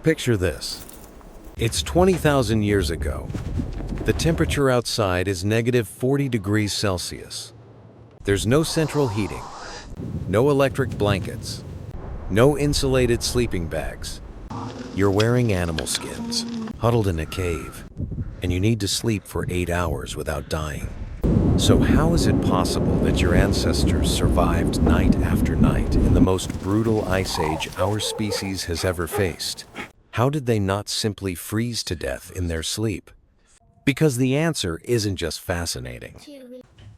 Picture this. It's 20,000 years ago. The temperature outside is -40 degrees Celsius. There's no central heating, no electric blankets, no insulated sleeping bags. You're wearing animal skins, huddled in a cave, and you need to sleep for 8 hours without dying. So how is it possible that your ancestors survived night after night in the most brutal ice age our species has ever faced? How did they not simply freeze to death in their sleep? Because the answer isn't just fascinating.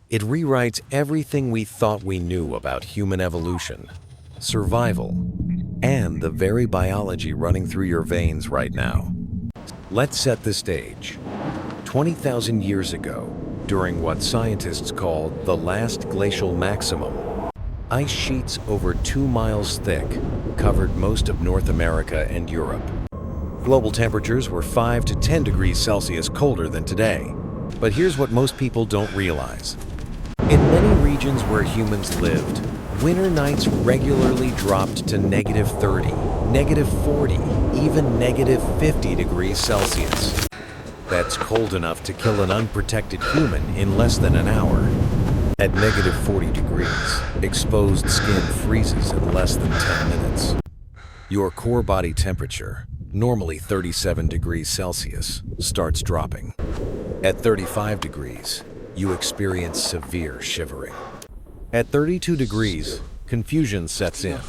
It rewrites everything we thought we knew about human evolution, survival, and the very biology running through your veins right now. Let's set the stage. 20,000 years ago, during what scientists call the last glacial maximum, ice sheets over 2 miles thick covered most of North America and Europe. Global temperatures were 5 to 10 degrees Celsius colder than today. But here's what most people don't realize. In many regions where humans lived, winter nights regularly dropped to -30, -40, even -50 degrees Celsius. That's cold enough to kill an unprotected human in less than an hour. At -40 degrees, exposed skin freezes in less than 10 minutes. Your core body temperature, normally 37 degrees Celsius, starts dropping. At 35 degrees, you experience severe shivering. At 32 degrees, confusion sets in.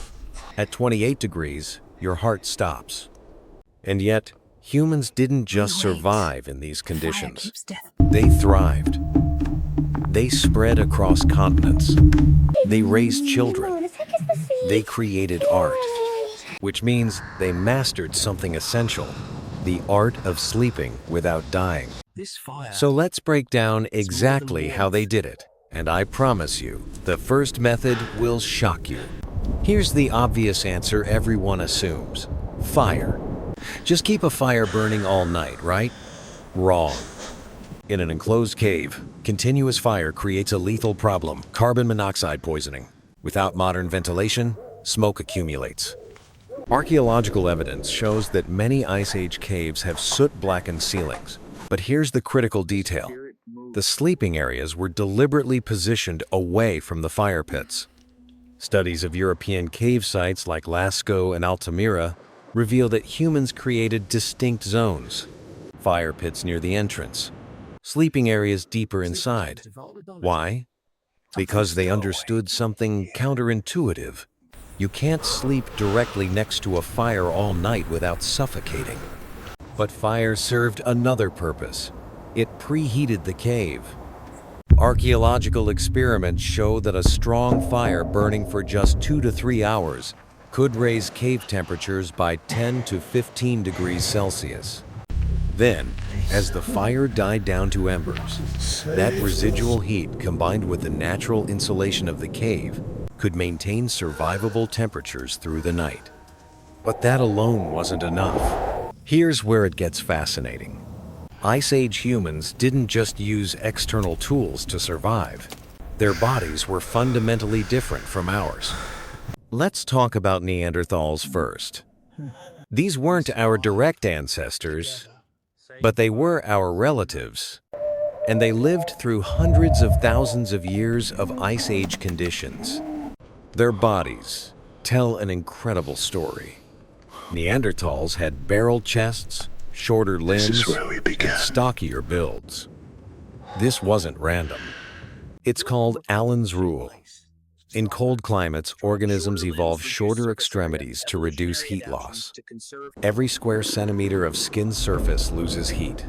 At 28 degrees, your heart stops. And yet, humans didn't just survive in these conditions. They thrived. They spread across continents. They raised children. They created art, which means they mastered something essential, the art of sleeping without dying. So let's break down exactly how they did it. And I promise you, the first method will shock you. Here's the obvious answer everyone assumes: fire. Just keep a fire burning all night, right? Wrong. In an enclosed cave, continuous fire creates a lethal problem: carbon monoxide poisoning. Without modern ventilation, smoke accumulates. Archaeological evidence shows that many Ice Age caves have soot-blackened ceilings. But here's the critical detail. The sleeping areas were deliberately positioned away from the fire pits. Studies of European cave sites like Lascaux and Altamira reveal that humans created distinct zones: fire pits near the entrance, sleeping areas deeper inside. Why? Because they understood something counterintuitive. You can't sleep directly next to a fire all night without suffocating. But fire served another purpose. It preheated the cave. Archaeological experiments show that a strong fire burning for just 2 to 3 hours could raise cave temperatures by 10 to 15 degrees Celsius. Then, as the fire died down to embers, that residual heat combined with the natural insulation of the cave could maintain survivable temperatures through the night. But that alone wasn't enough. Here's where it gets fascinating. Ice Age humans didn't just use external tools to survive. Their bodies were fundamentally different from ours. Let's talk about Neanderthals first. These weren't our direct ancestors, but they were our relatives, and they lived through hundreds of thousands of years of Ice Age conditions. Their bodies tell an incredible story. Neanderthals had barrel chests, shorter limbs, and stockier builds. This wasn't random. It's called Allen's rule. In cold climates, organisms evolve shorter extremities to reduce heat loss. Every square centimeter of skin surface loses heat.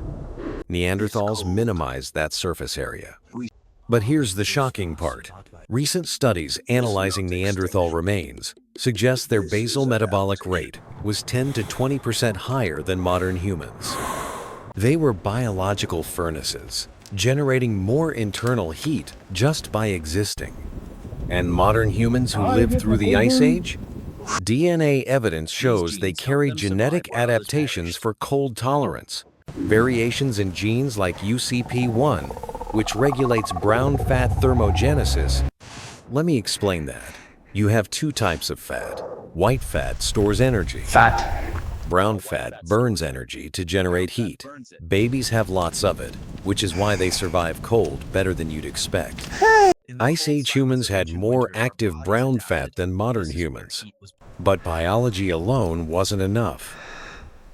Neanderthals minimized that surface area. But here's the shocking part. Recent studies analyzing Neanderthal remains suggest their basal metabolic rate was 10 to 20% higher than modern humans. They were biological furnaces, generating more internal heat just by existing. And modern humans who lived through the Ice Age? DNA evidence shows they carry genetic adaptations for cold tolerance, variations in genes like UCP1, which regulates brown fat thermogenesis. Let me explain that. You have two types of fat. White fat stores energy. Fat Brown fat burns energy to generate heat. Babies have lots of it, which is why they survive cold better than you'd expect. Ice Age humans had more active brown fat than modern humans. But biology alone wasn't enough.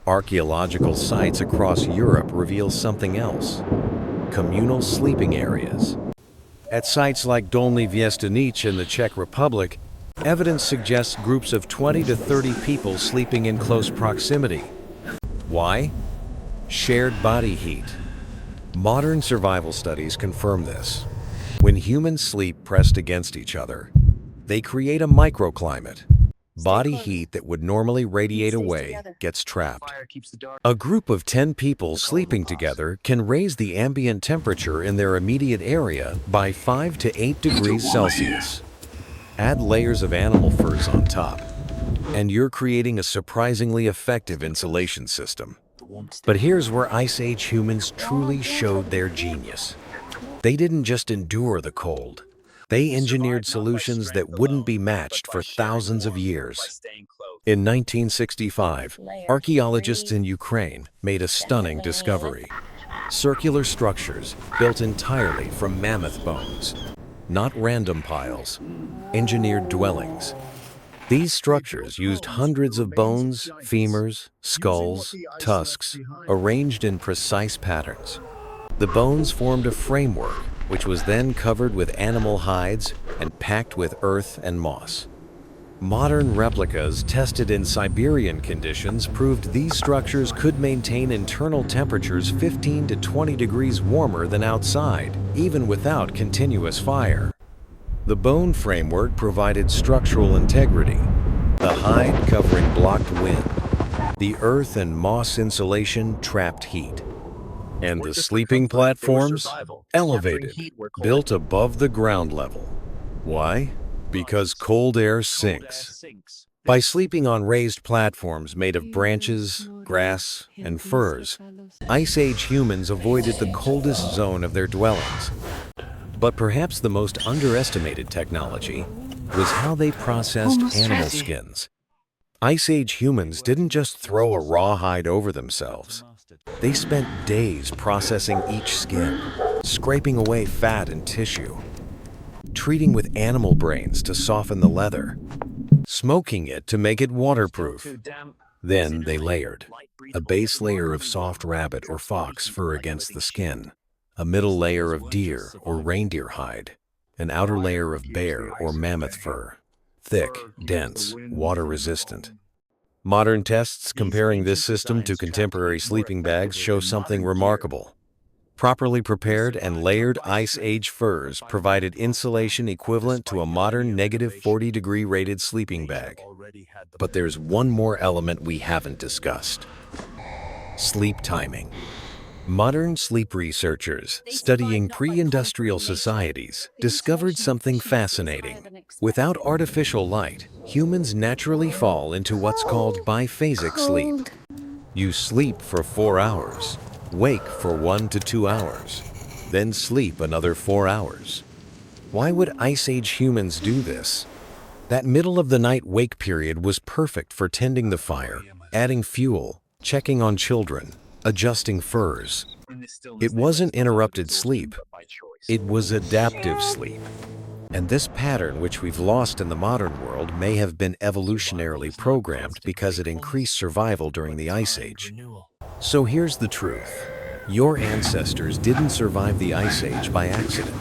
Archaeological sites across Europe reveal something else: communal sleeping areas. At sites like Dolní Věstonice in the Czech Republic, evidence suggests groups of 20 to 30 people sleeping in close proximity. Why? Shared body heat. Modern survival studies confirm this. When humans sleep pressed against each other, they create a microclimate. Body heat that would normally radiate away gets trapped. A group of 10 people sleeping together can raise the ambient temperature in their immediate area by 5 to 8 degrees Celsius. Add layers of animal furs on top, and you're creating a surprisingly effective insulation system. But here's where Ice Age humans truly showed their genius. They didn't just endure the cold. They engineered solutions that wouldn't be matched for thousands of years. In 1965, archaeologists in Ukraine made a stunning discovery: circular structures built entirely from mammoth bones. Not random piles, engineered dwellings. These structures used hundreds of bones, femurs, skulls, tusks, arranged in precise patterns. The bones formed a framework, which was then covered with animal hides and packed with earth and moss. Modern replicas tested in Siberian conditions proved these structures could maintain internal temperatures 15 to 20 degrees warmer than outside, even without continuous fire. The bone framework provided structural integrity, the hide covering blocked wind. The earth and moss insulation trapped heat. And the sleeping platforms? Elevated, built above the ground level. Why? Because cold air sinks. By sleeping on raised platforms made of branches, grass, and furs, Ice Age humans avoided the coldest zone of their dwellings. But perhaps the most underestimated technology was how they processed animal skins. Ice Age humans didn't just throw a raw hide over themselves. They spent days processing each skin, scraping away fat and tissue, treating with animal brains to soften the leather, smoking it to make it waterproof. Then they layered a base layer of soft rabbit or fox fur against the skin, a middle layer of deer or reindeer hide, an outer layer of bear or mammoth fur, thick, dense, water-resistant. Modern tests comparing this system to contemporary sleeping bags show something remarkable. Properly prepared and layered Ice Age furs provided insulation equivalent to a modern -40-degree rated sleeping bag. But there's one more element we haven't discussed: sleep timing. Modern sleep researchers studying pre-industrial societies discovered something fascinating. Without artificial light, humans naturally fall into what's called biphasic sleep. You sleep for 4 hours, wake for 1 to 2 hours, then sleep another 4 hours. Why would Ice Age humans do this? That middle-of-the-night wake period was perfect for tending the fire, adding fuel, checking on children, adjusting furs. It wasn't interrupted sleep, it was adaptive sleep. And this pattern, which we've lost in the modern world, may have been evolutionarily programmed because it increased survival during the Ice Age. So here's the truth. Your ancestors didn't survive the Ice Age by accident.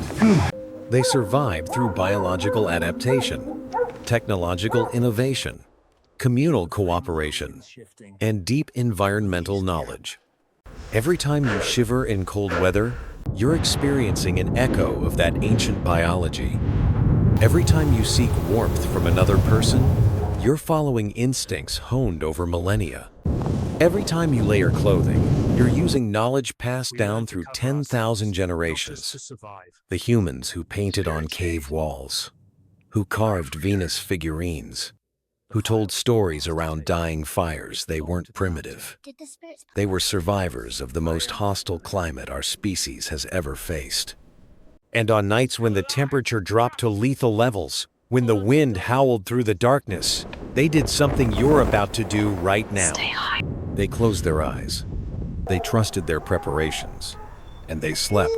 They survived through biological adaptation, technological innovation, communal cooperation, and deep environmental knowledge. Every time you shiver in cold weather, you're experiencing an echo of that ancient biology. Every time you seek warmth from another person, you're following instincts honed over millennia. Every time you layer clothing, you're using knowledge passed down through 10,000 generations. The humans who painted on cave walls, who carved Venus figurines, who told stories around dying fires, they weren't primitive. They were survivors of the most hostile climate our species has ever faced. And on nights when the temperature dropped to lethal levels, When the wind howled through the darkness, they did something you're about to do right now. They closed their eyes. They trusted their preparations. And they slept.